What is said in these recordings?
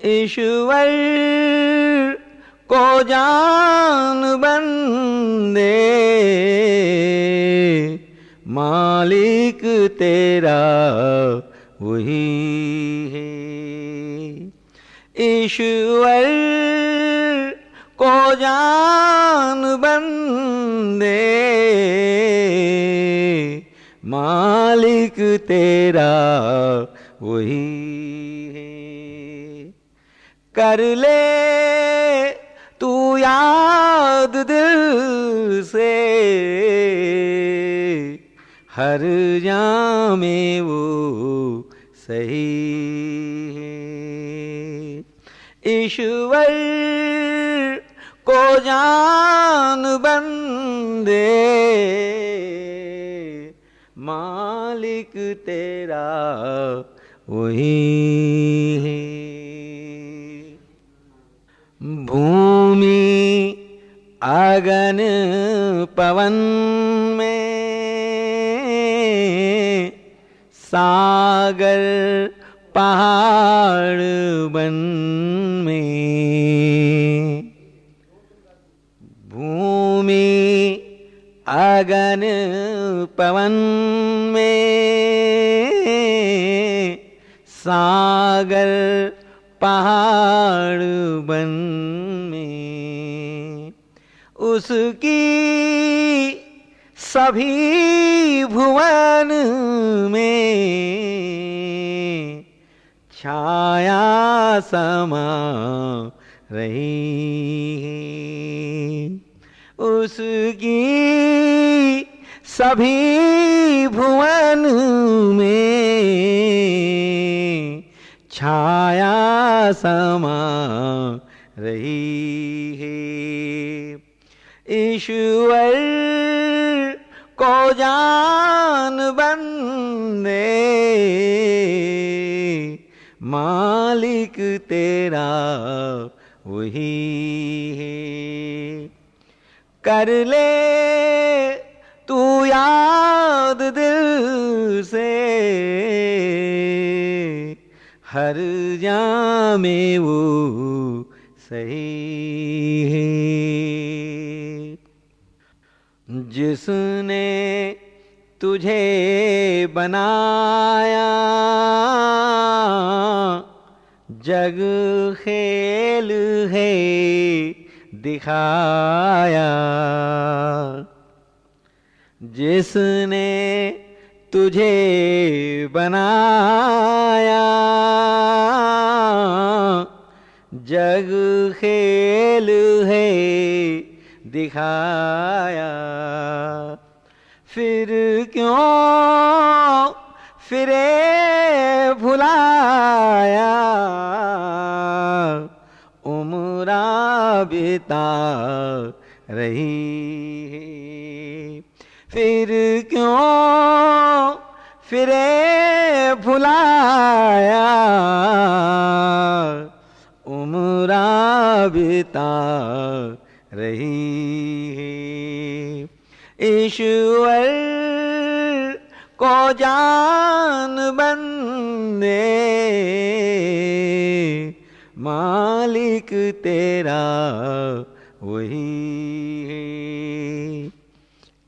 ईश्वर को जान बंदे, मालिक तेरा वही है। ईश्वर को जान बंदे, मालिक तेरा वही है। कर ले तू याद दिल से, हर जामे वो सही है। ईश्वर को जान बंदे, मालिक तेरा वही है। भूमि अगन पवन में, सागर पहाड़ बन में। भूमि अगन पवन में, सागर पहाड़ बन में। उसकी सभी भुवन में छाया समा रही है। उसकी सभी भुवन में छाया समा रही है। ईश्वर को जान बंदे, मालिक तेरा वही है। कर ले तू याद दिल से, हर जामे वो सही है। जिसने तुझे बनाया, जग खेल है दिखाया। जिसने तुझे बनाया, जग खेल है दिखाया। फिर क्यों फिरे भुलाया, उम्रा बिता रही है। फिर क्यों फिरे भुलाया, उम्रा बिता रही है। ईश्वर को जान बंदे, मालिक तेरा वही है।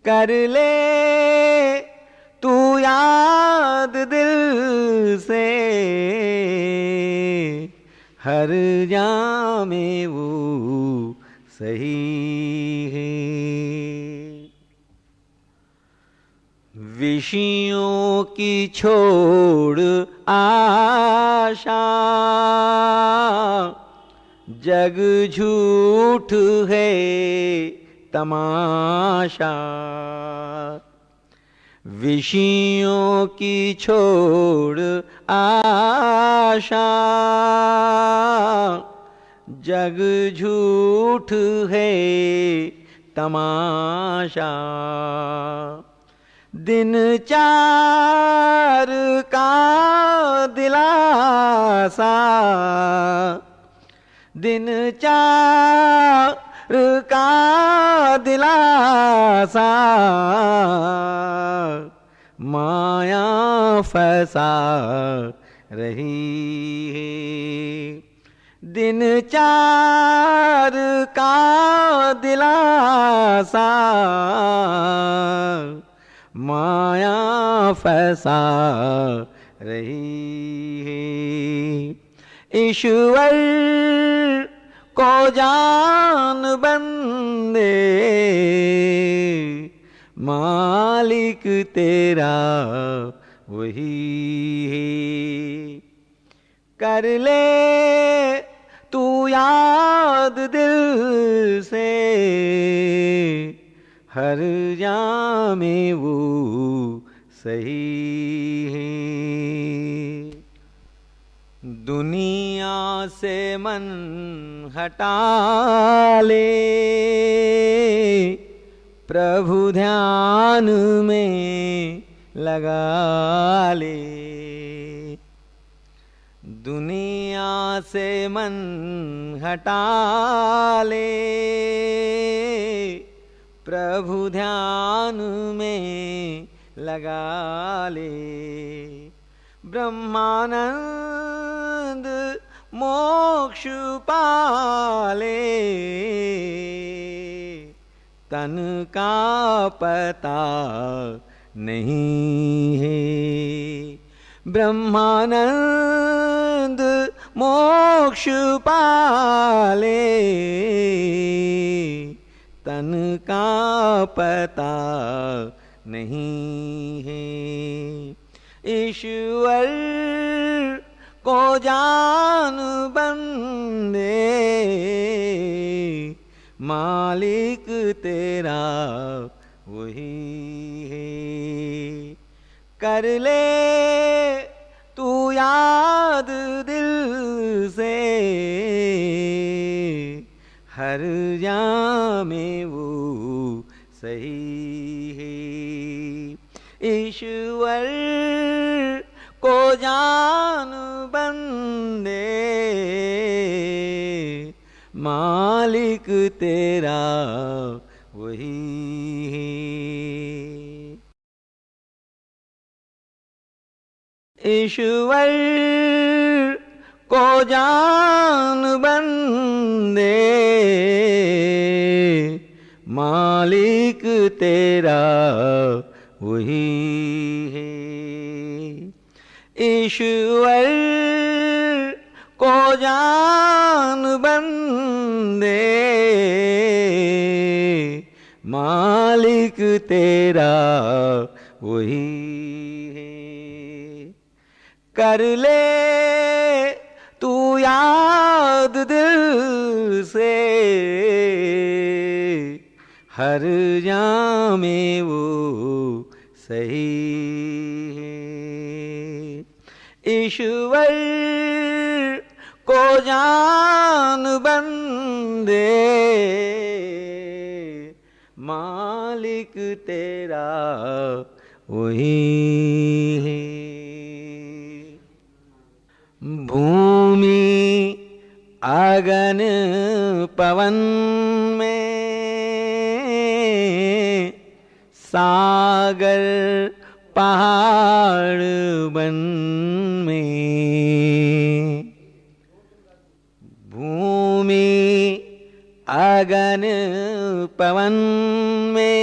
कर ले तू याद दिल से, हर जामे वो सही है। विषयों की छोड़ आशा, जग झूठ है तमाशा। विषयों की छोड़ आशा, जग झूठ है तमाशा। दिन चार का दिलासा, दिन चार का दिलासा, माया फंसा रही है। दिन चार का दिलासा माया फंसा रही है। ईश्वर को जान बंदे मालिक तेरा वही है। कर ले तू याद दिल से हर जामे वो सही है। दुनिया से मन हटा ले प्रभु ध्यान में लगा ले। दुनिया से मन हटा ले प्रभु ध्यान में लगा ले। ब्रह्मानंद मोक्ष पाले तन का पता नहीं है। ब्रह्मानंद मोक्ष पाले तन का पता नहीं है। ईश्वर को जान बंदे मालिक तेरा वही है। कर ले तू याद दिल से हर जामे वो सही है। ईश्वर को जान बंदे मालिक तेरा वही है। ईश्वर को जान बंदे मालिक तेरा वही है। ईश्वर को जान बंदे मालिक तेरा वही है। कर ले तू याद दिल से हर जामे वो सही है। ईश्वर को जान बंदे मालिक तेरा वही है। भूमि अगन पवन में सागर पहाड़ बन में। भूमि अगन पवन में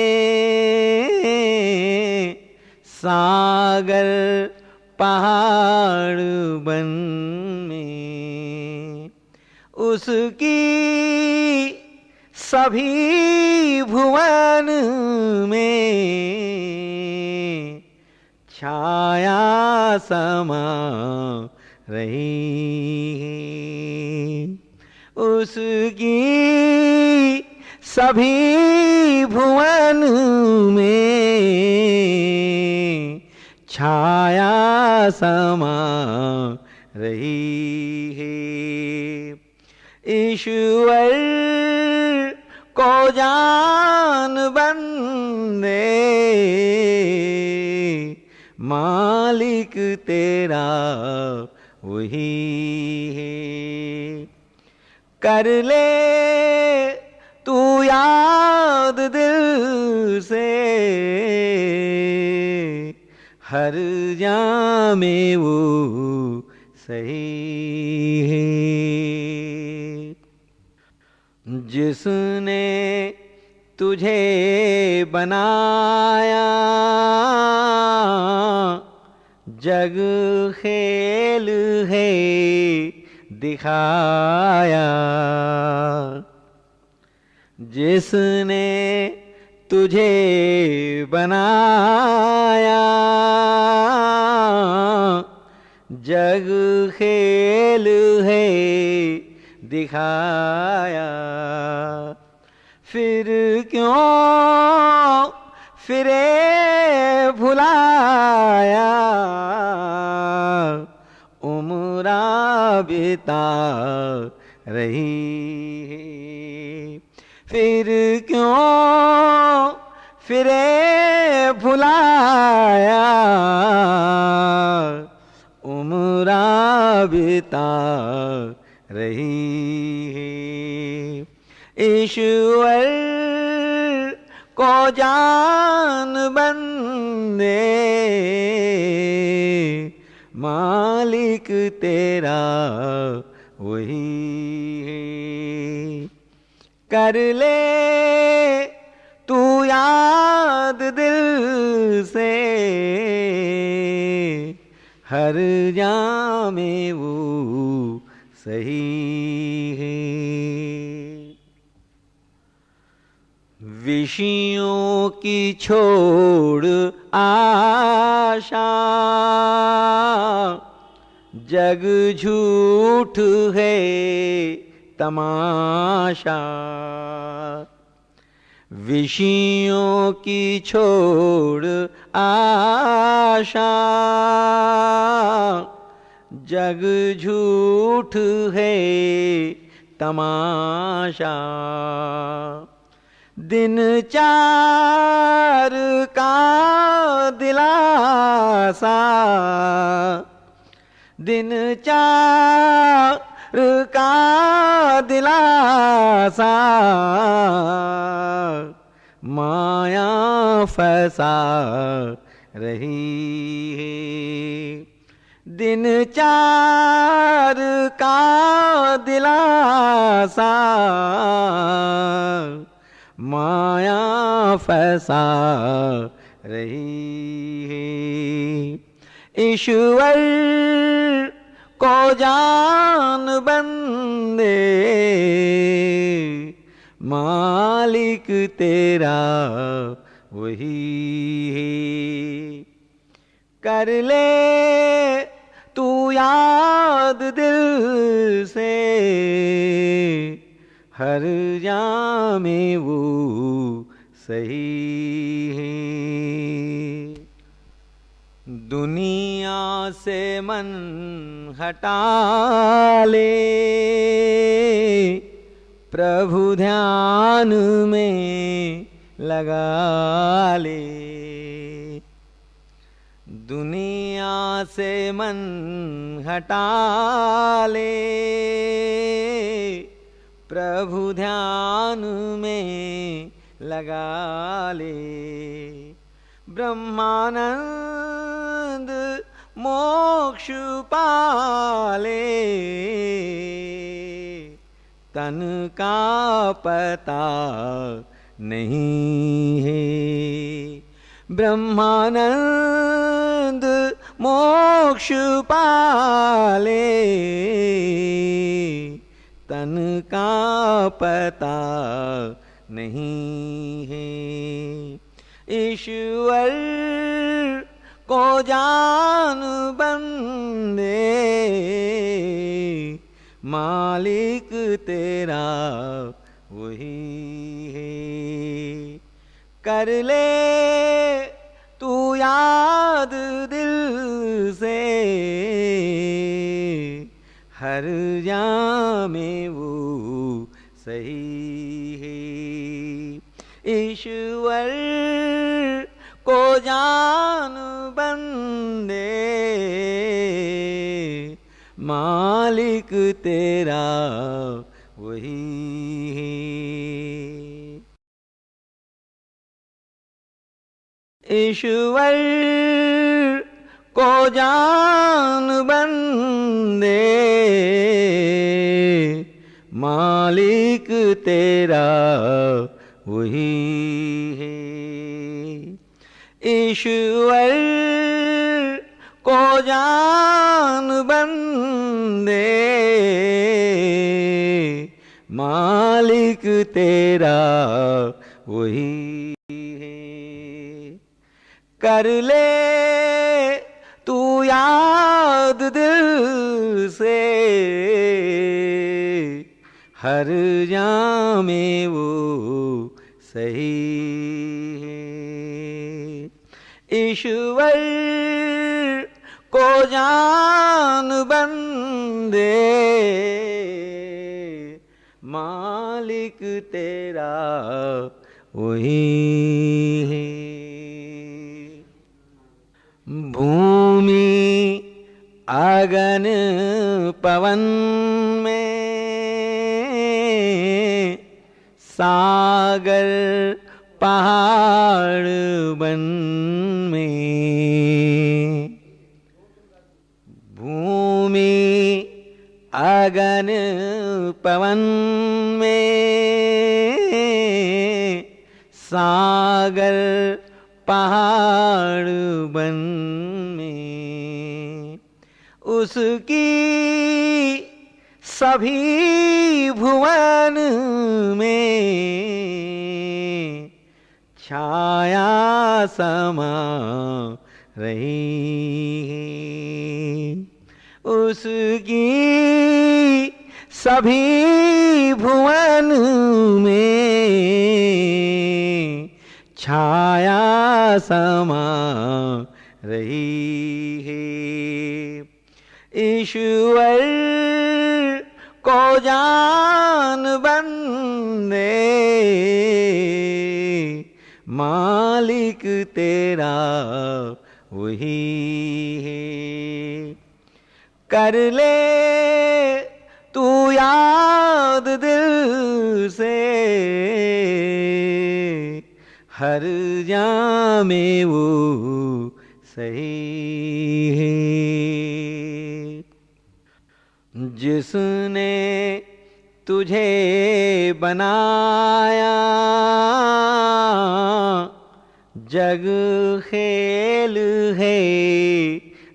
सागर पहाड़ बन में। उसकी सभी भुवन में छाया समा रही है। उसकी सभी भुवन में छाया समा रही है। ईश्वर को जान बंदे मालिक तेरा वही है। कर ले तू याद दिल से हर जामे वो सही है। जिसने तुझे बनाया, जग खेल है दिखाया। जिसने तुझे बनाया, जग खेल है दिखाया। फिर क्यों फिरे भुलाया, उम्रा बिता रही है। फिर क्यों फिरे भुलाया, उम्रा बिता रही है। ईश्वर को जान बंदे, मालिक तेरा वही है। कर ले तू याद दिल से, हर जामे वो सही है। विषयों की छोड़ आशा, जग झूठ है तमाशा। विषयों की छोड़ आशा, जग झूठ है तमाशा। दिन चार का दिलासा, दिन चार का दिलासा, माया फंसा रही है। दिन चार का दिलासा, माया फंसा रही है। ईश्वर को जान बंदे, मालिक तेरा वही है। कर ले तू याद दिल से, हर जामे वो सही है। दुनिया से मन हटा ले, प्रभु ध्यान में लगा ले। दुनिया से मन हटा ले, प्रभु ध्यान में लगा ले। ब्रह्मानंद मोक्ष पाले, तन का पता नहीं है। ब्रह्मानंद मोक्ष पाले, तन का पता नहीं है। ईश्वर को जान बंदे, मालिक तेरा वही है। कर ले तू याद दिल से, हर जामे वो सही है। ईश्वर को जान बंदे, मालिक तेरा वही है। ईश्वर को जान बंदे, मालिक तेरा वही है। ईश्वर को जान बंदे, मालिक तेरा वही है। कर ले तू याद दिल से, हर जामे वो सही है। ईश्वर को जान बंदे, मालिक तेरा वही है। भूमि अगन पवन में, सागर पहाड़ बन में। भूमि अगन पवन में, सागर पहाड़ बन में। उसकी सभी भुवन में छाया समा रही है। उसकी सभी भुवन में छाया समा रही है। ईश्वर को जान बंदे, मालिक तेरा वही है। कर ले तू याद दिल से, हर जामे वो सही है। जिसने तुझे बनाया, जग खेल है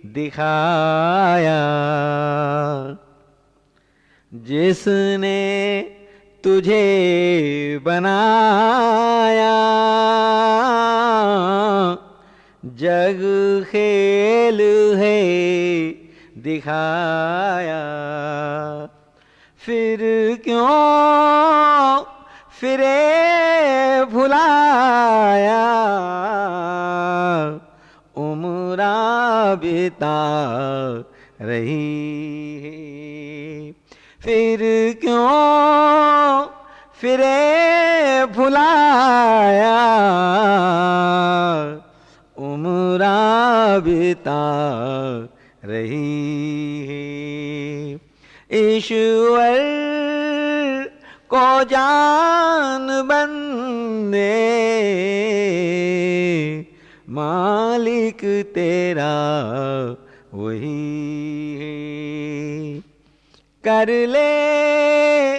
दिखाया। जिसने तुझे बनाया, जग खेल है दिखाया। फिर क्यों फिरे भुलाया, उम्रा बिता रही है। फिर क्यों फिरे भुलाया, उम्रा बिता रही है। ईश्वर को जान बंदे, मालिक तेरा वही है। कर ले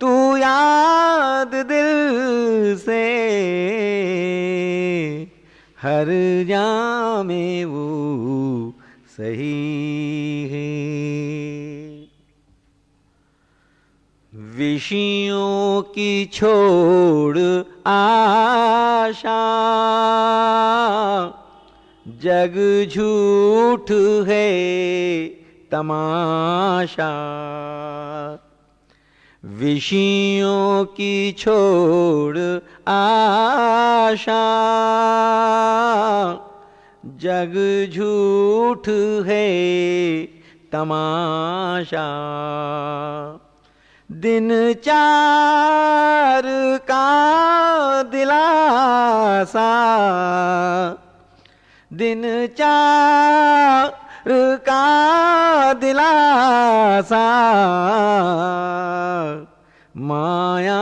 तू याद दिल से, हर जामे वो सही है। विषयों की छोड़ आशा, जग झूठ है तमाशा। विषयों की छोड़ आशा, जग झूठ है तमाशा। दिन चार का दिलासा, दिन चार का दिलासा, माया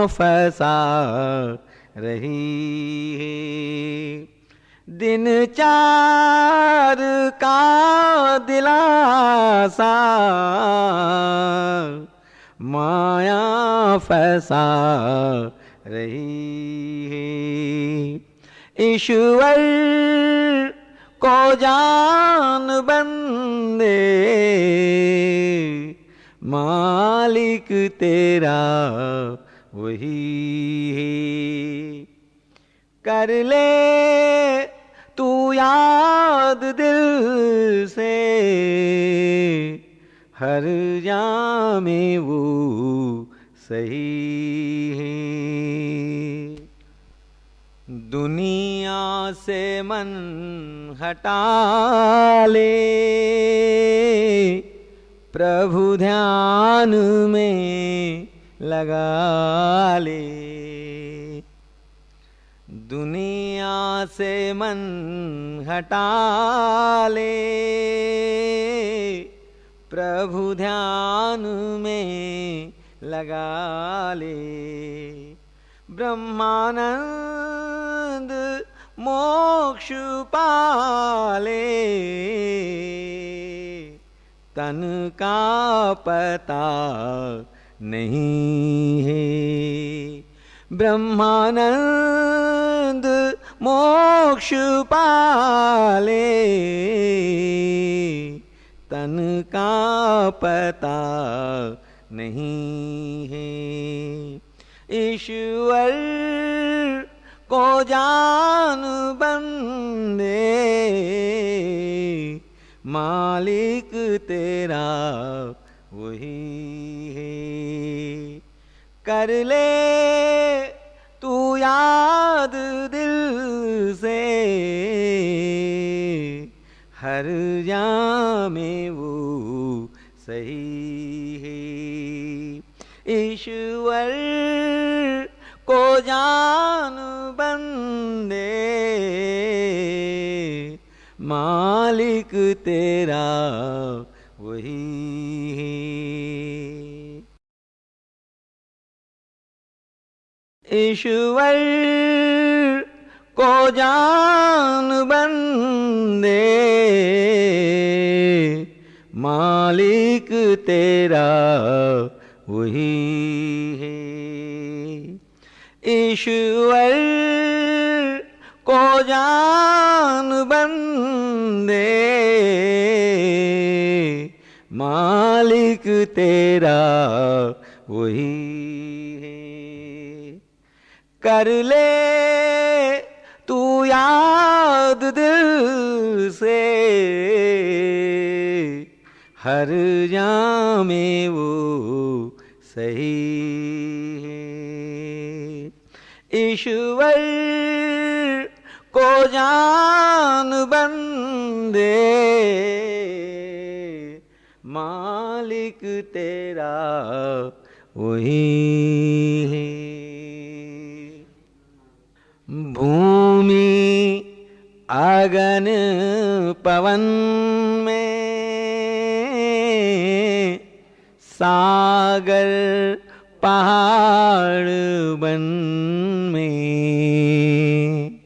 फंसा रही है। दिन चार का दिलासा, माया फंसा रही है। ईश्वर को जान बंदे, मालिक तेरा वही है। कर ले तू याद दिल से, हर जामे वो सही है। दुनिया से मन हटा ले, प्रभु ध्यान में लगा ले। दुनिया से मन हटा ले, प्रभु ध्यान में लगा ले। ब्रह्मानंद मोक्ष पाले, तन का पता नहीं है। ब्रह्मानंद मोक्ष पाले, तन का पता नहीं है। ईश्वर को जान बंदे, मालिक तेरा वही है। कर ले तू याद दिल से, हर जामे वो सही है। ईश्वर को जान बंदे, मालिक तेरा वही है। ईश्वर को जान बंदे, मालिक तेरा वही है। ईश्वर को जान बंदे, मालिक तेरा वही है। कर ले तू याद दिल से, हर जामे वो सही है। ईश्वर को जान बंदे, मालिक तेरा वही है। भूमि अगन पवन में, सागर पहाड़ बन में।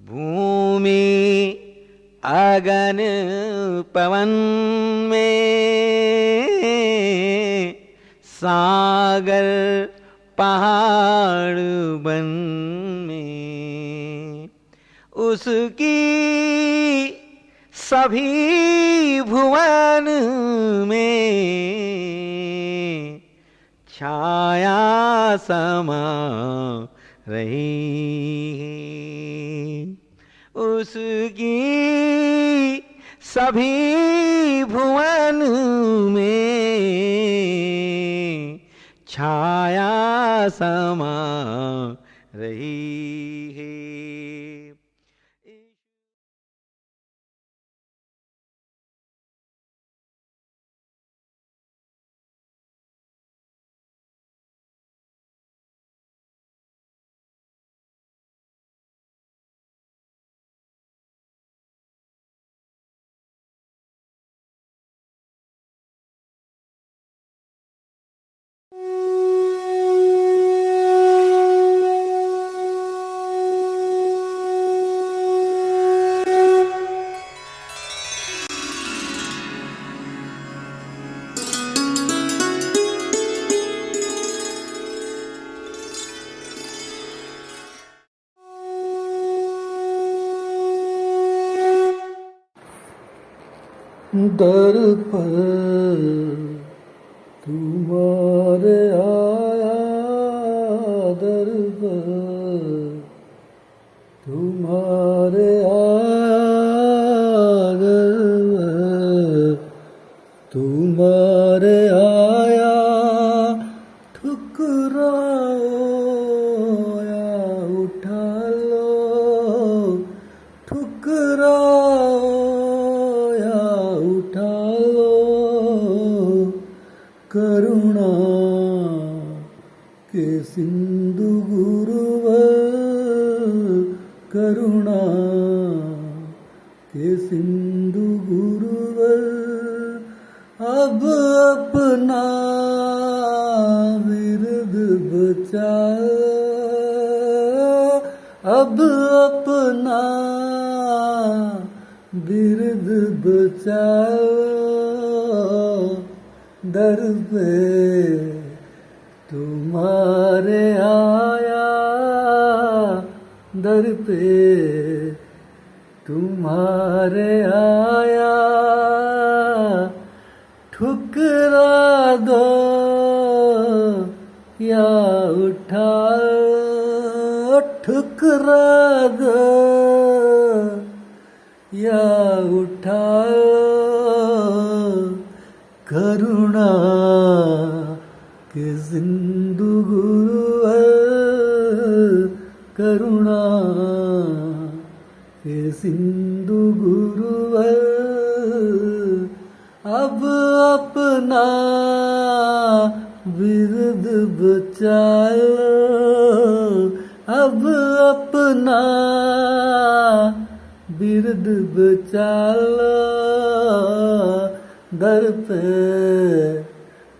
भूमि अगन पवन में, सागर पहाड़ बन में। उसकी सभी भुवन में, छाया समा रही है। उसकी सभी भुवन में, छाया समा रही है। दर पर तुम्हारे आया, दर पर तुम्हारे आया, दर पर तुम्हारे आया, ठुकराओ या उठा लो, ठुकराओ या उठा लो, करुणा के सिंधु गुरुवर, करुणा के सिंधु गुरुवर, अब अपना विरद बचाओ, अब अपना बिरद बचाओ, दर पे तुम्हारे आया, दर पे तुम्हारे आया, ठुकरा दो या उठा लो, ठुकरा दो या उठा लो, करुणा के सिंधु गुरुवर, करुणा के सिंधु गुरुवर, अब अपना विरद बचा लो, अब अपना बिरद बचा लो, दर पे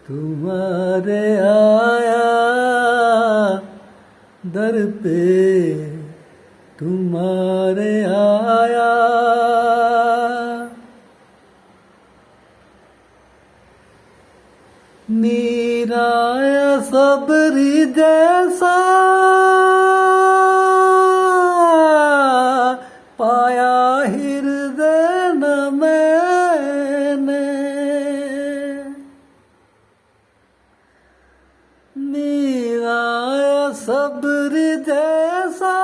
तुम्हारे आया, दर पे तुम्हारे आया। मीराय सबरी जैसा पाया हृदय न मैंने, मीराय सबरी जैसा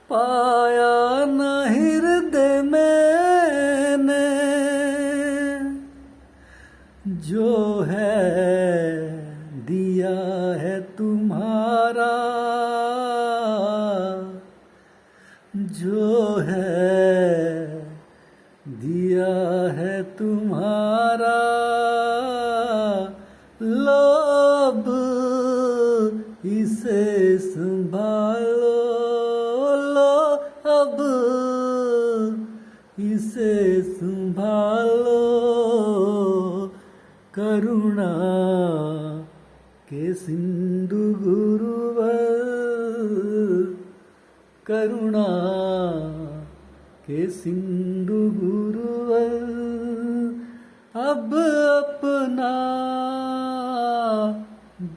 पाया न हृदय मैंने, जो है दिया है तुम्हारा, जो है दिया है तुम्हारा, लो अब इसे संभालो, लो अब इसे संभालो, करुणा के सिंधु गुरुवर, करुणा के सिंधु गुरुवर, अब अपना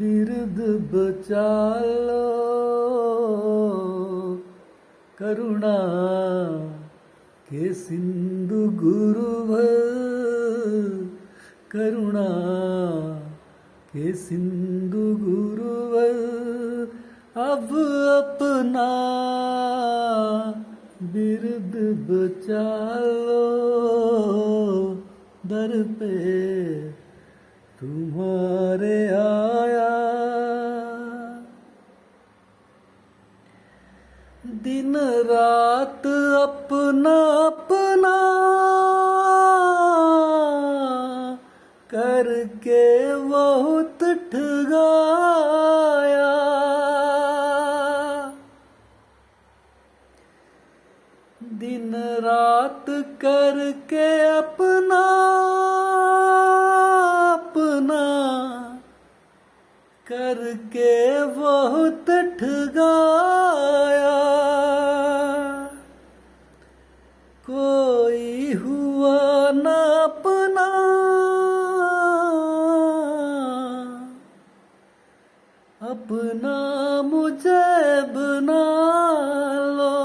बिरद बचा लो, करुणा के सिंधु गुरुवर, करुणा के सिंधु गुरुवर, अब अपना बिरद बचा लो, दर पे तुम्हारे आया। दिन रात अपना अपना करके बहुत ठगाया, दिन रात करके अपना अपना करके बहुत ठगाया, कोई हुआ न अपना, अपना मुझे बना लो,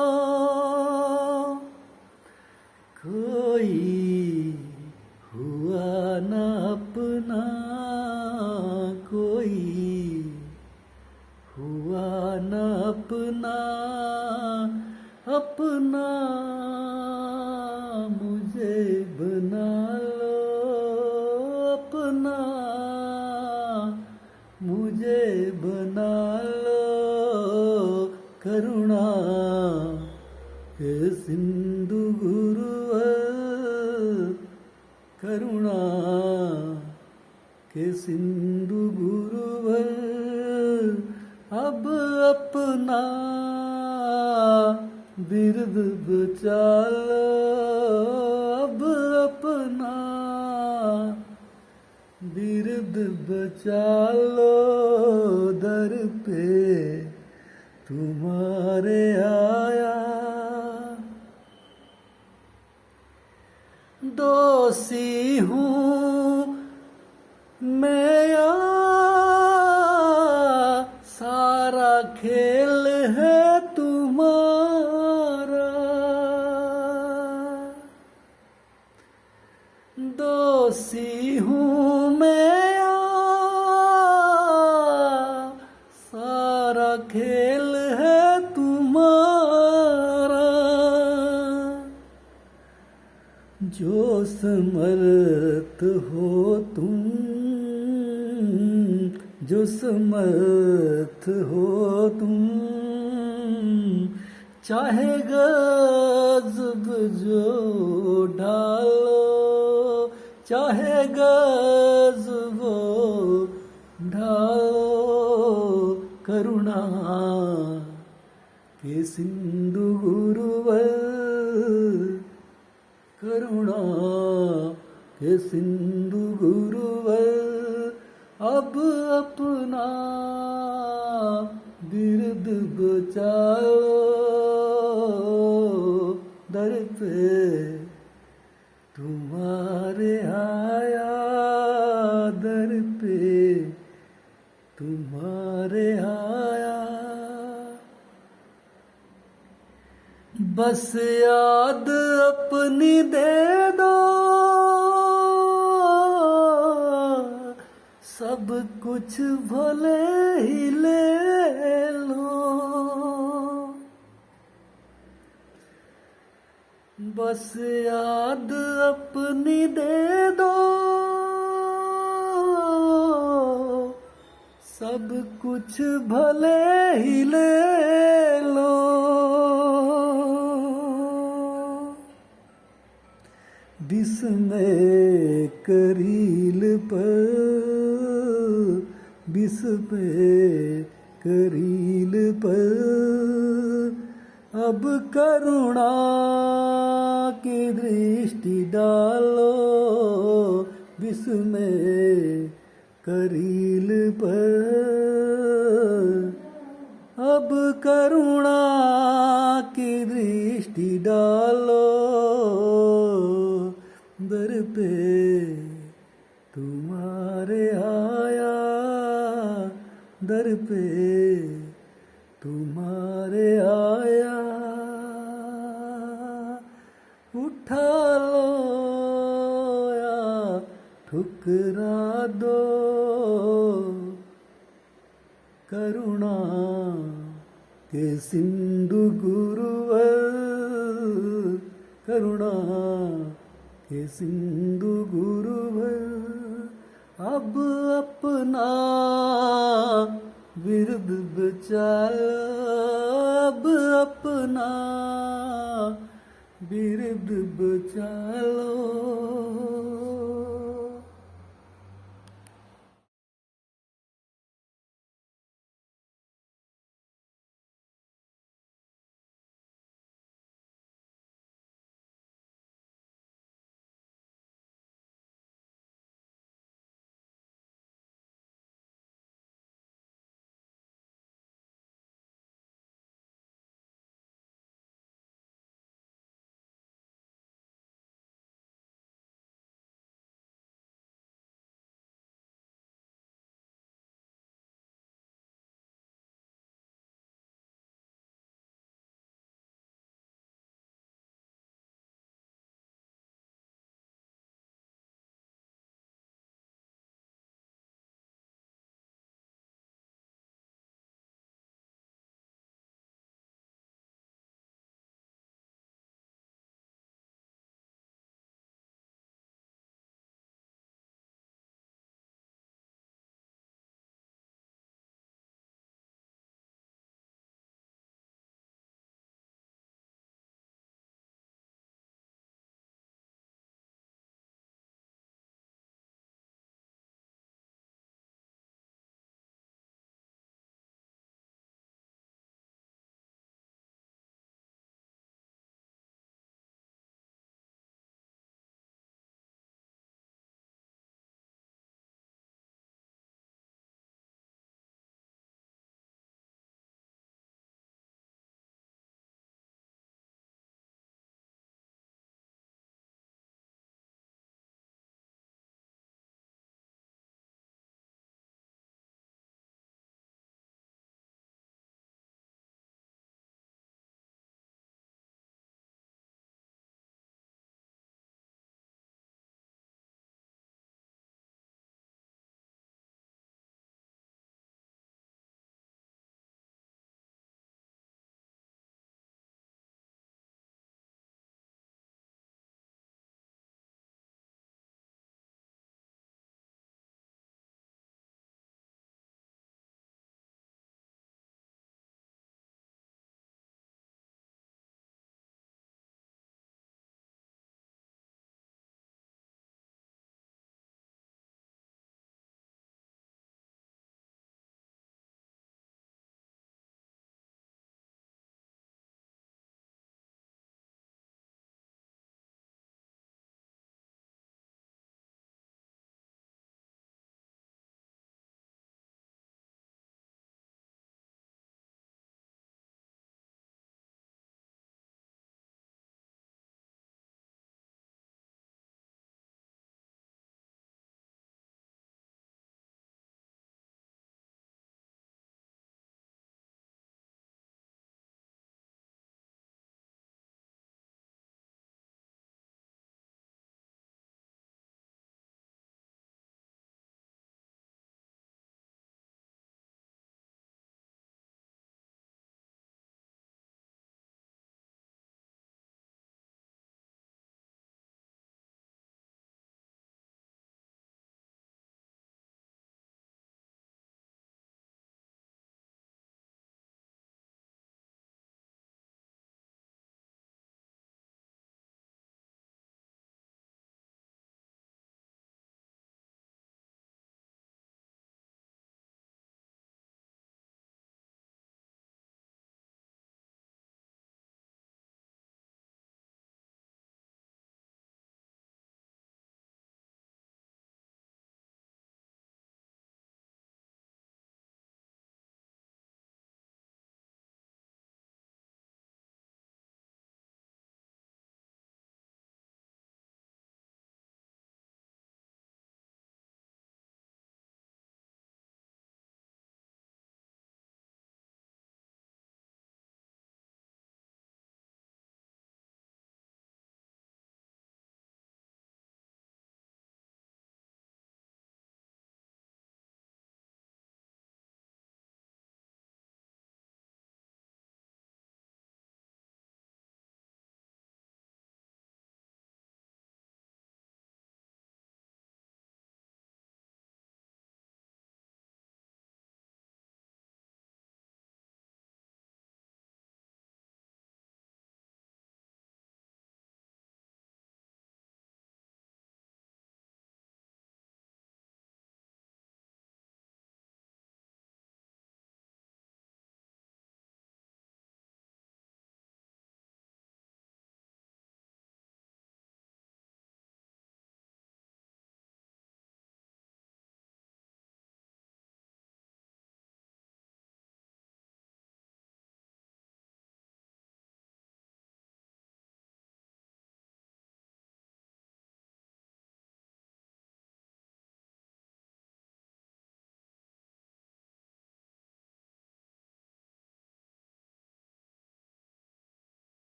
करुणा के सिंधु गुरुवर अब अपना बिरद बचा लो, अब अपना बिरद बचा लो, दर पे तुम्हारे आया। दोषी हूँ मैं या सारा खेल है तुम्हारा। दोषी हूँ मैं या सारा खेल है तुम्हारा। जो समर्थ हो तुम, जो समर्थ हो तुम, चाहे गज़ब जो ढालो, चाहे गज़ब ढालो, करुणा के सिंधु गुरुवर, करुणा के सिंधु गुरुवर अब अपना बिरद बचा लो, दर पे तुम्हारे आया, दर पे तुम्हारे आया। बस याद अपनी दे दो, सब कुछ भले ही ले लो। बस याद अपनी दे दो, सब कुछ भले ही ले लो। विष में करील पर, विष में करील पर अब करुणा की दृष्टि डालो। विष में करील पर अब करुणा की दृष्टि डालो, दर पे तुम्हारे आया, दर पे तुम्हारे आया। उठा लो या ठुकरा दो, करुणा के सिंधु गुरुवर, करुणा के सिंधु गुरुवर अब अपना बिरद बचा लो, अब अपना बिरद बचा लो।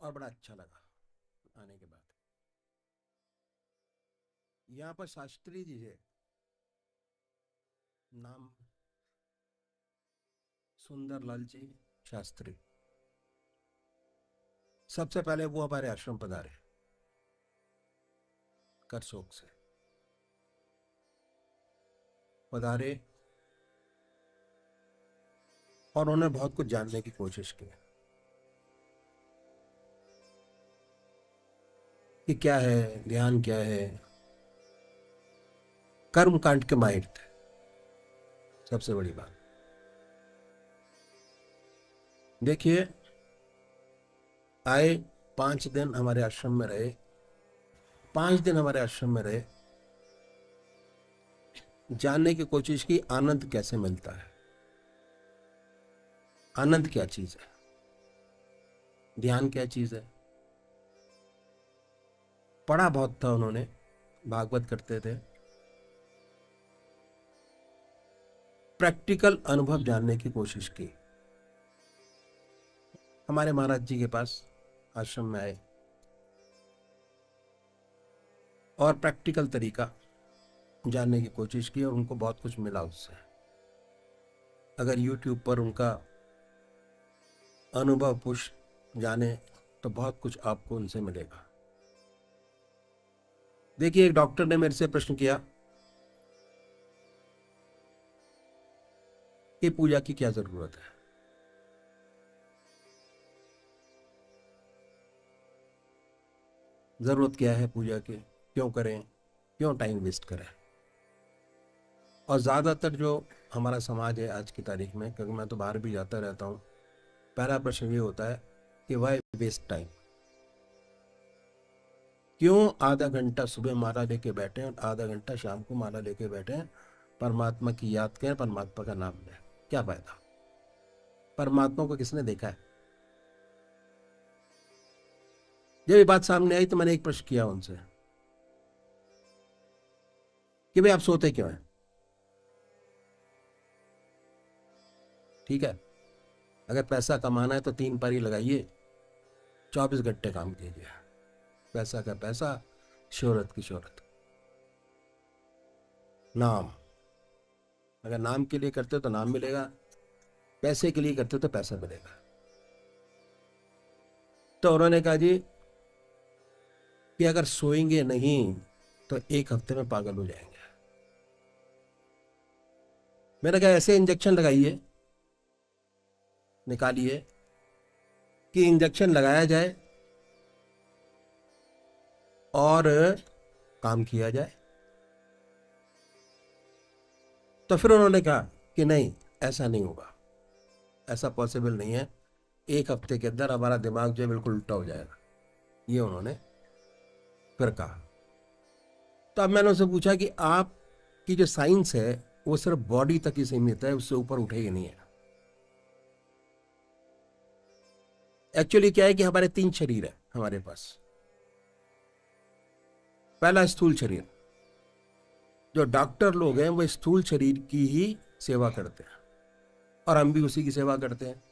और बड़ा अच्छा लगा आने के बाद। यहाँ पर शास्त्री जी है, नाम सुंदरलाल जी शास्त्री। सबसे पहले वो हमारे आश्रम पधारे करसोग से पधारे और उन्होंने बहुत कुछ जानने की कोशिश की कि क्या है ध्यान, क्या है। कर्म कांड के माहिर थे, सबसे बड़ी बात। देखिए, आए 5 दिन हमारे आश्रम में रहे, 5 दिन हमारे आश्रम में रहे, जानने की कोशिश की आनंद कैसे मिलता है, आनंद क्या चीज है, ध्यान क्या चीज है। पढ़ा बहुत था उन्होंने, भागवत करते थे, प्रैक्टिकल अनुभव जानने की कोशिश की। हमारे महाराज जी के पास आश्रम में आए और प्रैक्टिकल तरीका जानने की कोशिश की और उनको बहुत कुछ मिला उससे। अगर YouTube पर उनका अनुभव पुष जाने तो बहुत कुछ आपको उनसे मिलेगा। देखिए, एक डॉक्टर ने मेरे से प्रश्न किया कि पूजा की क्या जरूरत है। जरूरत क्या है पूजा की, क्यों करें, क्यों टाइम वेस्ट करें। और ज़्यादातर जो हमारा समाज है आज की तारीख में, क्योंकि मैं तो बाहर भी जाता रहता हूँ, पहला प्रश्न ये होता है कि वाई वेस्ट टाइम, क्यों आधा घंटा सुबह माला लेके बैठे और आधा घंटा शाम को माला लेके बैठे, परमात्मा की याद करें, परमात्मा का नाम लें, क्या फायदा। परमात्मा को किसने देखा है। जब ये बात सामने आई तो मैंने एक प्रश्न किया उनसे कि भाई आप सोते क्यों हैं। ठीक है, अगर पैसा कमाना है तो 3 पारी लगाइए, 24 घंटे काम कीजिए। पैसा का पैसा, शोहरत की शोहरत। नाम, अगर नाम के लिए करते हो तो नाम मिलेगा, पैसे के लिए करते हो तो पैसा मिलेगा। तो उन्होंने कहा जी कि अगर सोएंगे नहीं तो 1 हफ्ते में पागल हो जाएंगे। मैंने कहा ऐसे इंजेक्शन लगाइए, निकालिए कि इंजेक्शन लगाया जाए और काम किया जाए। तो फिर उन्होंने कहा कि नहीं, ऐसा नहीं होगा, ऐसा पॉसिबल नहीं है, 1 हफ्ते के अंदर हमारा दिमाग जो है बिल्कुल उल्टा हो जाएगा, ये उन्होंने फिर कहा। तो अब मैंने उनसे पूछा कि आपकी जो साइंस है वो सिर्फ बॉडी तक ही सीमित है, उससे ऊपर उठेगी नहीं है। एक्चुअली क्या है कि हमारे 3 शरीर है हमारे पास। पहला स्थूल शरीर, जो डॉक्टर लोग हैं वो स्थूल शरीर की ही सेवा करते हैं और हम भी उसी की सेवा करते हैं।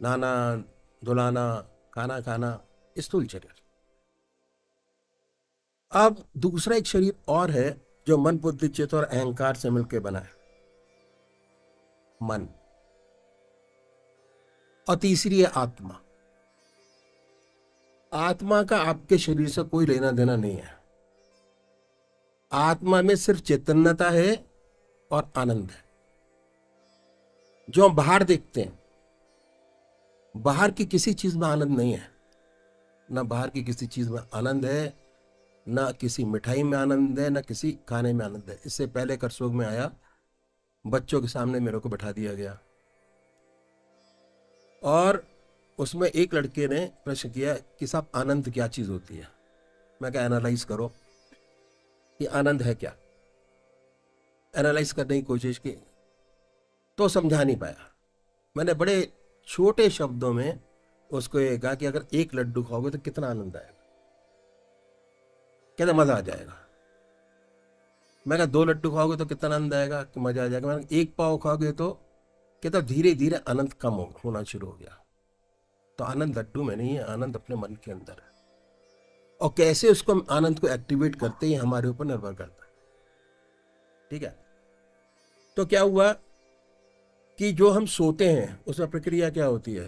नहाना, धुलाना, खाना खाना, स्थूल शरीर। अब दूसरा एक शरीर और है जो मन, बुद्धि, चित्त और अहंकार से मिलकर बना है, मन। और तीसरी है आत्मा। आत्मा का आपके शरीर से कोई लेना देना नहीं है। आत्मा में सिर्फ चैतन्यता है और आनंद है। जो हम बाहर देखते हैं, बाहर की किसी चीज में आनंद नहीं है। ना बाहर की किसी चीज में आनंद है, ना किसी मिठाई में आनंद है, ना किसी खाने में आनंद है। इससे पहले करसोग में आया, बच्चों के सामने मेरे को बैठा दिया गया और उसमें एक लड़के ने प्रश्न किया कि साहब आनंद क्या चीज होती है। मैं क्या, एनालाइज करो कि आनंद है क्या। एनालाइज करने की कोशिश की तो समझा नहीं पाया। मैंने बड़े छोटे शब्दों में उसको ये कहा कि अगर 1 लड्डू खाओगे तो कितना आनंद आएगा। कहते मजा आ जाएगा। मैं कहा 2 लड्डू खाओगे तो कितना आनंद आएगा, कि मजा आ जाएगा। मैंने 1 पाव खाओगे तो कहता धीरे धीरे आनंद कम होना शुरू हो गया। तो तो आनंद लड्डू में नहीं है, आनंद अपने मन के अंदर है। और कैसे उसको हम आनंद को एक्टिवेट करते हैं हमारे ऊपर निर्भर करता है। ठीक है, तो क्या हुआ कि जो हम सोते हैं उसमें प्रक्रिया क्या होती है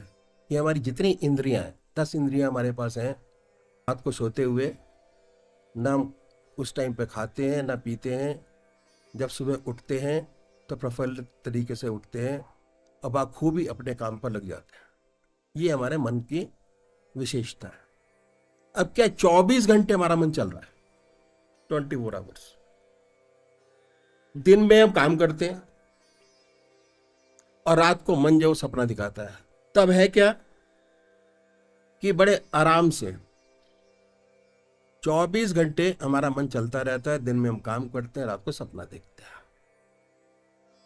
कि हमारी जितनी इंद्रियां हैं, 10 इंद्रियां हमारे पास हैं, रात को सोते हुए ना हम उस टाइम पे खाते हैं ना पीते हैं, जब सुबह उठते हैं तो प्रफुल्लित तरीके से उठते हैं और बाखूबी अपने काम पर लग जाते हैं। ये हमारे मन की विशेषता है। अब क्या 24 घंटे हमारा मन चल रहा है, 24 आवर्स। दिन में हम काम करते हैं और रात को मन जो सपना दिखाता है। तब है क्या कि बड़े आराम से 24 घंटे हमारा मन चलता रहता है। दिन में हम काम करते हैं, रात को सपना देखते हैं,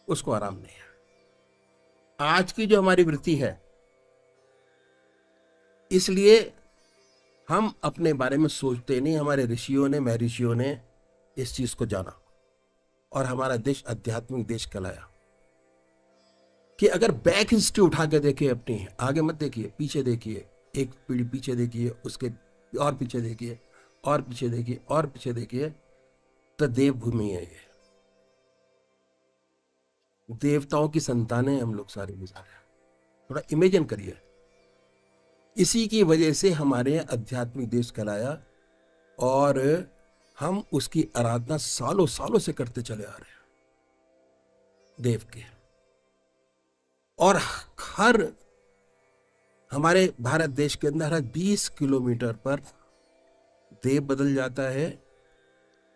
उसको आराम नहीं है। आज की जो हमारी वृत्ति है, इसलिए हम अपने बारे में सोचते नहीं। हमारे ऋषियों ने, महर्षियों ने इस चीज को जाना और हमारा देश आध्यात्मिक देश कहलाया। कि अगर बैक हिस्ट्री उठा के देखिए अपनी, आगे मत देखिए, पीछे देखिए, एक पीढ़ी पीछे देखिए, उसके और पीछे देखिए, और पीछे देखिए, और पीछे देखिए, तो देवभूमि है ये। देवताओं की संतानें हम लोग सारे गुजारे। थोड़ा इमेजिन करिए। इसी की वजह से हमारे यहाँ आध्यात्मिक देश कहलाया और हम उसकी आराधना सालों सालों से करते चले आ रहे हैं देव के। और हर हमारे भारत देश के अंदर हर 20 किलोमीटर पर देव बदल जाता है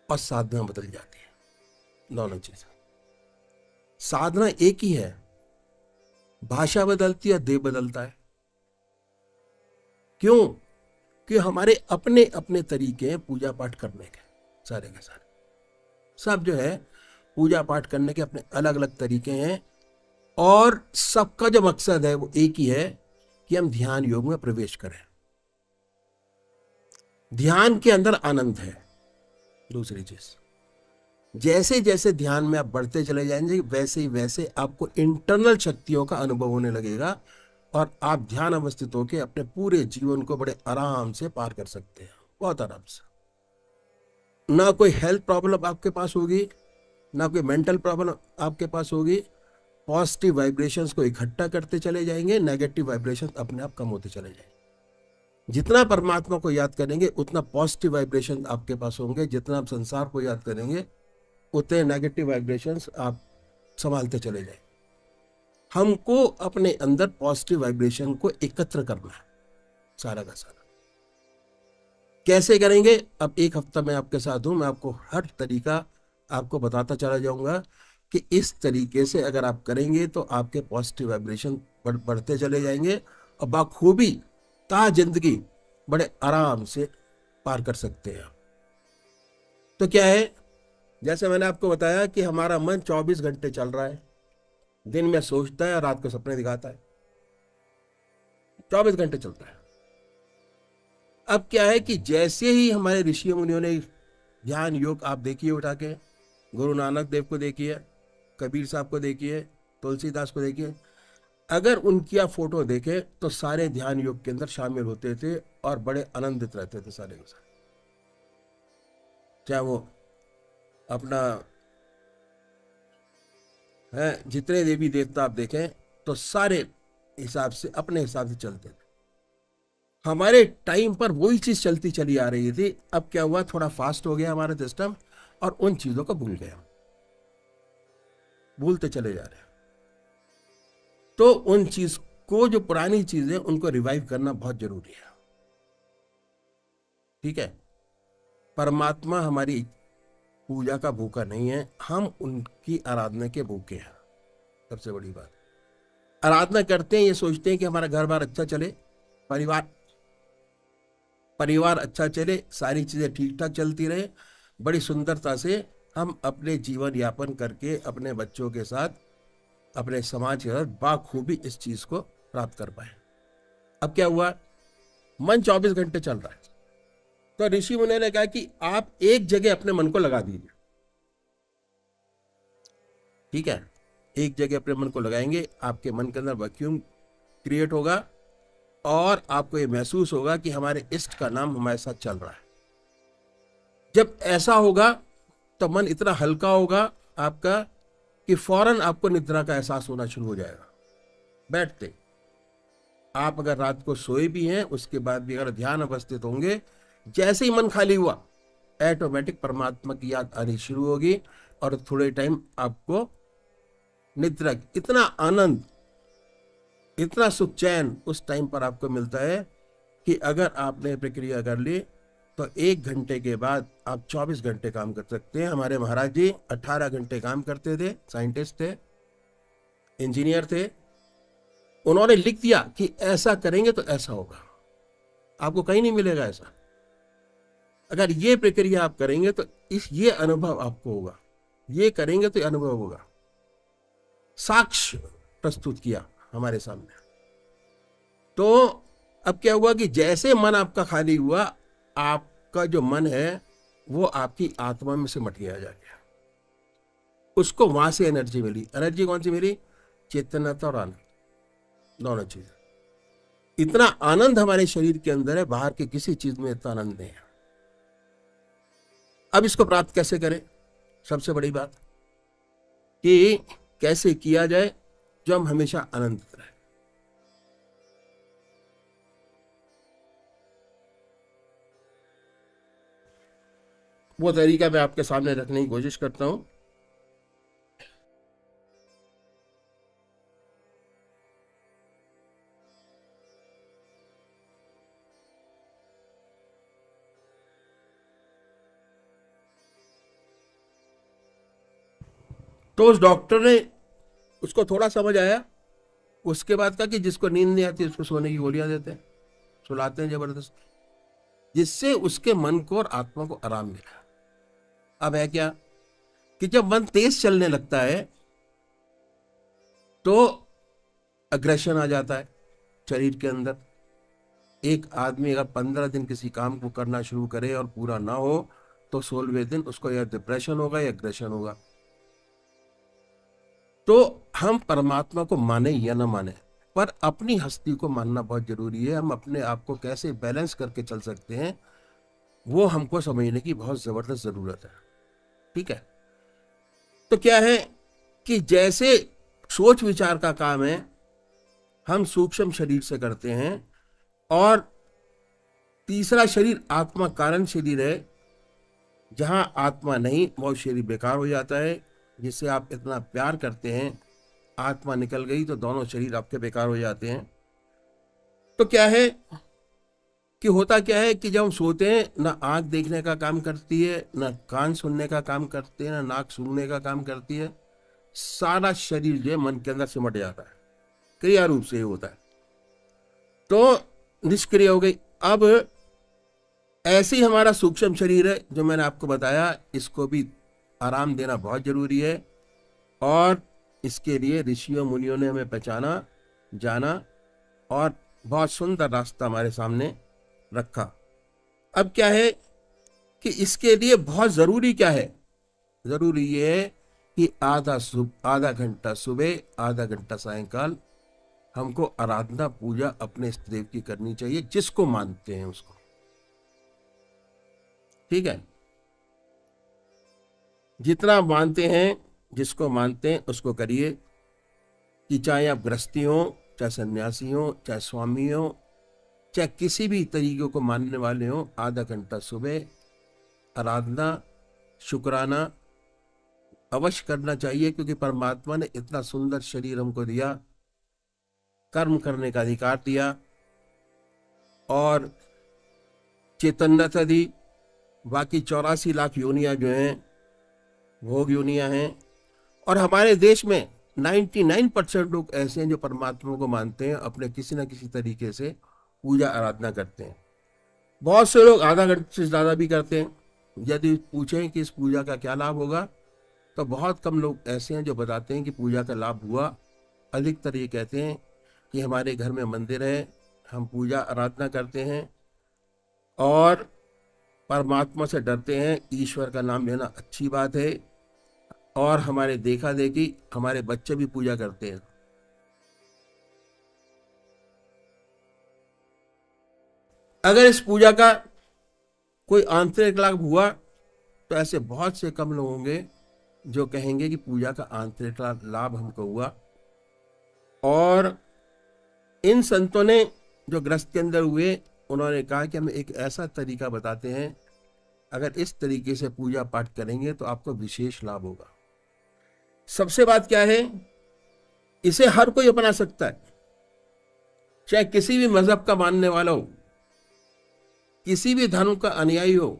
और साधना बदल जाती है। दोनों चीजें, साधना एक ही है, भाषा बदलती है, देव बदलता है। क्यों? कि हमारे अपने अपने तरीके हैं पूजा पाठ करने के, सारे के सारे सब जो है पूजा पाठ करने के अपने अलग अलग तरीके हैं। और सबका जो मकसद है वो एक ही है कि हम ध्यान योग में प्रवेश करें। ध्यान के अंदर आनंद है। दूसरी चीज, जैसे जैसे ध्यान में आप बढ़ते चले जाएंगे वैसे ही वैसे आपको इंटरनल शक्तियों का अनुभव होने लगेगा और आप ध्यान अवस्थित होकर अपने पूरे जीवन को बड़े आराम से पार कर सकते हैं, बहुत आराम से। ना कोई हेल्थ प्रॉब्लम आपके पास होगी, ना कोई मेंटल प्रॉब्लम आपके पास होगी। पॉजिटिव वाइब्रेशंस को इकट्ठा करते चले जाएंगे, नेगेटिव वाइब्रेशंस अपने आप कम होते चले जाएंगे। जितना परमात्मा को याद करेंगे उतना पॉजिटिव वाइब्रेशन आपके पास होंगे, जितना आप संसार को याद करेंगे उतने नेगेटिव वाइब्रेशंस आप संभालते चले जाएंगे। हमको अपने अंदर पॉजिटिव वाइब्रेशन को एकत्र करना है, सारा का सारा। कैसे करेंगे? अब एक हफ्ता मैं आपके साथ हूं, मैं आपको हर तरीका आपको बताता चला जाऊंगा कि इस तरीके से अगर आप करेंगे तो आपके पॉजिटिव वाइब्रेशन बढ़ते चले जाएंगे और बाखूबी ता जिंदगी बड़े आराम से पार कर सकते हैं। तो क्या है, जैसे मैंने आपको बताया कि हमारा मन 24 घंटे चल रहा है, दिन में सोचता है और रात को सपने दिखाता है, 24 घंटे चलता है। अब क्या है कि जैसे ही हमारे ऋषि मुनियों ने ध्यान योग, आप देखिए उठा के, गुरु नानक देव को देखिए, कबीर साहब को देखिए, तुलसीदास को देखिए, अगर उनकी आप फोटो देखें तो सारे ध्यान योग के अंदर शामिल होते थे और बड़े आनंदित रहते थे सारे के सारे। चाहे वो अपना है, जितने देवी देवता आप देखें तो सारे हिसाब से अपने हिसाब से चलते थे। हमारे टाइम पर वही चीज चलती चली आ रही थी। अब क्या हुआ, थोड़ा फास्ट हो गया हमारा सिस्टम और उन चीजों को भूल गया, भूलते चले जा रहे हैं। तो उन चीज को, जो पुरानी चीजें, उनको रिवाइव करना बहुत जरूरी है। ठीक है, परमात्मा हमारी पूजा का भूखा नहीं है, हम उनकी आराधना के भूखे हैं। सबसे बड़ी बात, आराधना करते हैं ये सोचते हैं कि हमारा घर बार अच्छा चले, परिवार अच्छा चले, सारी चीजें ठीक ठाक चलती रहे, बड़ी सुंदरता से हम अपने जीवन यापन करके अपने बच्चों के साथ, अपने समाज के साथ बाखूबी इस चीज को प्राप्त कर पाए। अब क्या हुआ, मन 24 घंटे चल रहा है। तो ऋषि मुनि ने कहा कि आप एक जगह अपने मन को लगा दीजिए। ठीक है, एक जगह अपने मन को लगाएंगे, आपके मन के अंदर वैक्यूम क्रिएट होगा और आपको ये महसूस होगा कि हमारे इष्ट का नाम हमारे साथ चल रहा है। जब ऐसा होगा तो मन इतना हल्का होगा आपका कि फौरन आपको निद्रा का एहसास होना शुरू हो जाएगा। बैठते आप अगर रात को सोए भी हैं, उसके बाद भी अगर ध्यान अवस्थित होंगे, जैसे ही मन खाली हुआ ऑटोमेटिक परमात्मा की याद आनी शुरू होगी और थोड़े टाइम आपको निद्रा, इतना आनंद, इतना सुख चैन उस टाइम पर आपको मिलता है कि अगर आपने प्रक्रिया कर ली तो 1 घंटे के बाद आप 24 घंटे काम कर सकते हैं। हमारे महाराज जी 18 घंटे काम करते थे, साइंटिस्ट थे, इंजीनियर थे। उन्होंने लिख दिया कि ऐसा करेंगे तो ऐसा होगा, आपको कहीं नहीं मिलेगा ऐसा। अगर ये प्रक्रिया आप करेंगे तो ये अनुभव आपको होगा, ये करेंगे तो ये अनुभव होगा। साक्ष्य प्रस्तुत किया हमारे सामने। तो अब क्या हुआ कि जैसे मन आपका खाली हुआ, आपका जो मन है वो आपकी आत्मा में से मट गया जाके, उसको वहां से एनर्जी मिली। एनर्जी कौन सी मिली? चेतनता और आनंद, दोनों चीज। इतना आनंद हमारे शरीर के अंदर है, बाहर के किसी चीज में इतना आनंद नहीं है। अब इसको प्राप्त कैसे करें? सबसे बड़ी बात कि कैसे किया जाए जो हम हमेशा आनंदित रहे। वो तरीका मैं आपके सामने रखने की कोशिश करता हूं। तो उस डॉक्टर ने, उसको थोड़ा समझ आया, उसके बाद कहा कि जिसको नींद नहीं आती उसको सोने की गोलियां देते हैं, सुलाते हैं जबरदस्ती, जिससे उसके मन को और आत्मा को आराम मिला। अब है क्या कि जब मन तेज चलने लगता है तो अग्रेशन आ जाता है शरीर के अंदर। एक आदमी अगर 15 दिन किसी काम को करना शुरू करे और पूरा ना हो तो 16वें दिन उसको या डिप्रेशन होगा या अग्रेशन होगा। तो हम परमात्मा को माने या ना माने, पर अपनी हस्ती को मानना बहुत जरूरी है। हम अपने आप को कैसे बैलेंस करके चल सकते हैं वो हमको समझने की बहुत जबरदस्त जरूरत है। ठीक है, तो क्या है कि जैसे सोच विचार का काम है हम सूक्ष्म शरीर से करते हैं, और तीसरा शरीर आत्मा कारण शरीर है। जहां आत्मा नहीं वो शरीर बेकार हो जाता है। जिससे आप इतना प्यार करते हैं, आत्मा निकल गई तो दोनों शरीर आपके बेकार हो जाते हैं। तो क्या है कि होता क्या है कि जब हम सोते हैं, ना आंख देखने का काम करती है, ना कान सुनने का काम करते हैं, ना नाक सूंघने का काम करती है। सारा शरीर जो है मन के अंदर सिमट जाता है, क्रिया रूप से ही होता है, तो निष्क्रिय हो गई। अब ऐसे ही हमारा सूक्ष्म शरीर है जो मैंने आपको बताया, इसको भी आराम देना बहुत जरूरी है। और इसके लिए ऋषियों मुनियों ने हमें पहचाना, जाना और बहुत सुंदर रास्ता हमारे सामने रखा। अब क्या है कि इसके लिए बहुत जरूरी क्या है? जरूरी ये है कि आधा घंटा सुबह, आधा घंटा सायंकाल हमको आराधना पूजा अपने इष्ट देव की करनी चाहिए, जिसको मानते हैं उसको। ठीक है, जितना मानते हैं, जिसको मानते हैं उसको करिए। कि चाहे आप गृहस्थी हो, चाहे सन्यासी हो, चाहे स्वामी हो, चाहे किसी भी तरीके को मानने वाले हो, आधा घंटा सुबह आराधना, शुक्राना अवश्य करना चाहिए। क्योंकि परमात्मा ने इतना सुंदर शरीर हमको दिया, कर्म करने का अधिकार दिया और चैतन्यता दी। बाकी 84 लाख योनियां जो हैं भोग योनियां हैं। और हमारे देश में 99% लोग ऐसे हैं जो परमात्मा को मानते हैं, अपने किसी न किसी तरीके से पूजा आराधना करते हैं। बहुत से लोग आधा घंटे से ज़्यादा भी करते हैं। यदि पूछें कि इस पूजा का क्या लाभ होगा, तो बहुत कम लोग ऐसे हैं जो बताते हैं कि पूजा का लाभ हुआ। अधिकतर ये कहते हैं कि हमारे घर में मंदिर है, हम पूजा आराधना करते हैं और परमात्मा से डरते हैं। ईश्वर का नाम लेना अच्छी बात है, और हमारे देखा देखी हमारे बच्चे भी पूजा करते हैं। अगर इस पूजा का कोई आंतरिक लाभ हुआ तो ऐसे बहुत से कम लोग होंगे जो कहेंगे कि पूजा का आंतरिक लाभ हमको हुआ। और इन संतों ने जो ग्रस्त के अंदर हुए, उन्होंने कहा कि हम एक ऐसा तरीका बताते हैं, अगर इस तरीके से पूजा पाठ करेंगे तो आपको विशेष लाभ होगा। सबसे बात क्या है, इसे हर कोई अपना सकता है, चाहे किसी भी मजहब का मानने वाला हो, किसी भी धर्म का अनुयायी हो,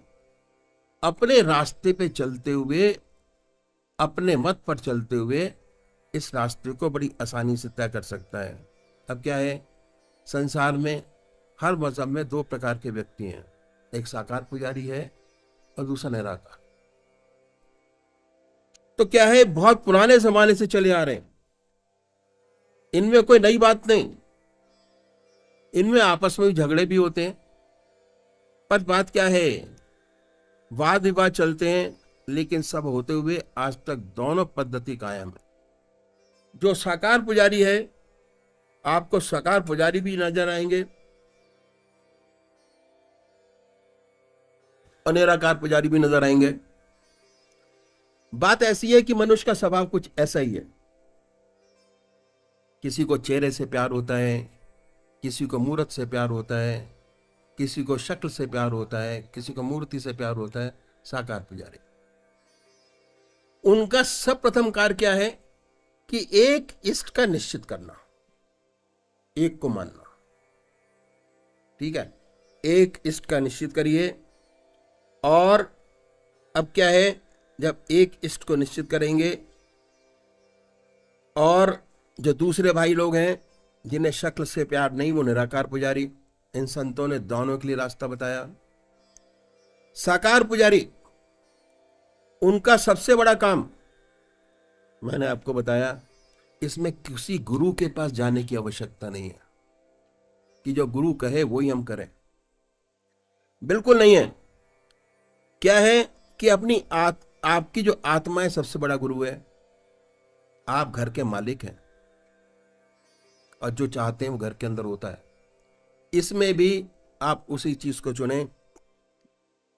अपने रास्ते पे चलते हुए, अपने मत पर चलते हुए इस रास्ते को बड़ी आसानी से तय कर सकता है। अब क्या है, संसार में हर मजहब में दो प्रकार के व्यक्ति हैं, एक साकार पुजारी है और दूसरा निराकार। तो क्या है, बहुत पुराने जमाने से चले आ रहे हैं, इनमें कोई नई बात नहीं, इनमें आपस में झगड़े भी होते हैं, पर बात क्या है, वाद विवाद चलते हैं, लेकिन सब होते हुए आज तक दोनों पद्धति कायम है। जो साकार पुजारी है, आपको साकार पुजारी भी नजर आएंगे और निराकार पुजारी भी नजर आएंगे। बात ऐसी है कि मनुष्य का स्वभाव कुछ ऐसा ही है, किसी को चेहरे से प्यार होता है, किसी को मूर्त से प्यार होता है, किसी को शक्ल से प्यार होता है, किसी को मूर्ति से प्यार होता है। साकार पुजारी, उनका सब प्रथम कार्य क्या है कि एक इष्ट का निश्चित करना, एक को मानना। ठीक है, एक इष्ट का निश्चित करिए। और अब क्या है, जब एक इष्ट को निश्चित करेंगे और जो दूसरे भाई लोग हैं जिन्हें शक्ल से प्यार नहीं, वो निराकार पुजारी, इन संतों ने दोनों के लिए रास्ता बताया। साकार पुजारी, उनका सबसे बड़ा काम मैंने आपको बताया, इसमें किसी गुरु के पास जाने की आवश्यकता नहीं है कि जो गुरु कहे वो ही हम करें, बिल्कुल नहीं है। क्या है कि आपकी जो आत्मा है सबसे बड़ा गुरु है। आप घर के मालिक हैं और जो चाहते हैं वो घर के अंदर होता है। इसमें भी आप उसी चीज को चुनें।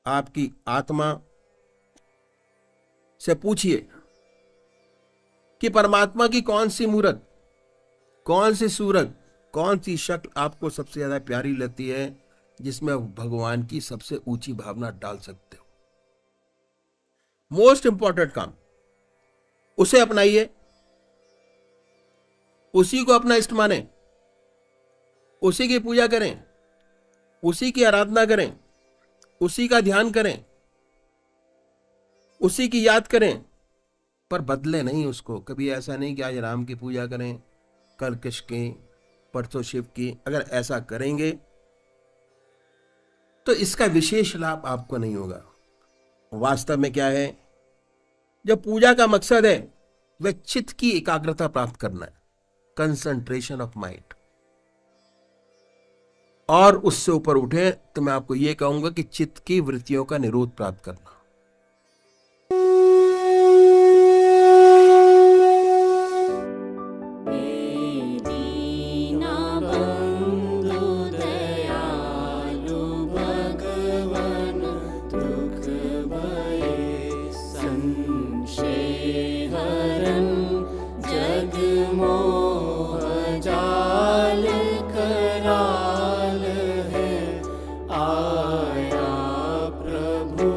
आपकी आत्मा से पूछिए कि परमात्मा की कौन सी मूर्त, कौन सी सूरत, कौन सी शक्ल आपको सबसे ज्यादा प्यारी लगती है, जिसमें भगवान की सबसे ऊंची भावना डाल सकते हो। मोस्ट इंपॉर्टेंट काम, उसे अपनाइए, उसी को अपना इष्ट माने, उसी की पूजा करें, उसी की आराधना करें, उसी का ध्यान करें, उसी की याद करें, पर बदले नहीं उसको। कभी ऐसा नहीं कि आज राम की पूजा करें, कल कृष्ण की, परसों शिव की। अगर ऐसा करेंगे तो इसका विशेष लाभ आपको नहीं होगा। वास्तव में क्या है, जो पूजा का मकसद है वह चित्त की एकाग्रता प्राप्त करना है, कंसंट्रेशन ऑफ माइंड। और उससे ऊपर उठे तो मैं आपको यह कहूंगा कि चित्त की वृत्तियों का निरोध प्राप्त करना। आया प्रभु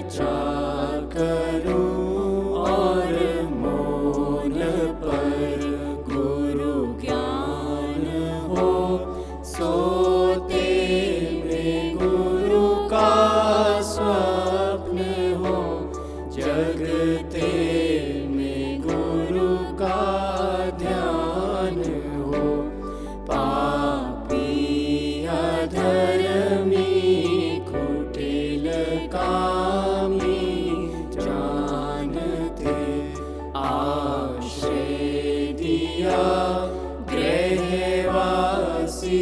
रचा करूं और मौन पर गुरु ज्ञान हो। सोते में गुरु का स्वप्न हो, जगते में गुरु का ध्यान हो। पापी अधर्मी कुटिल कामी जानते, आश्रय दिया गृहवासी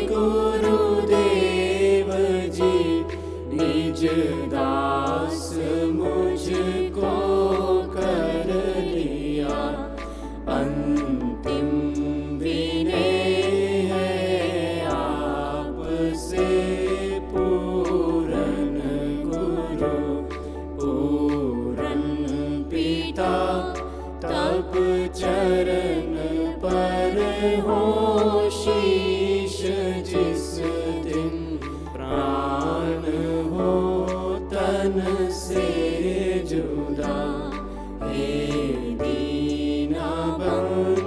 गुरुदेव जी। निज दास मुझको कर लिया, अंतिम विनय है आपसे पूरन गुरु। पूरन पिता तब चरण पर हो शीश, जिस दिन प्राण हो तन से जुदा। हे दीना बंधु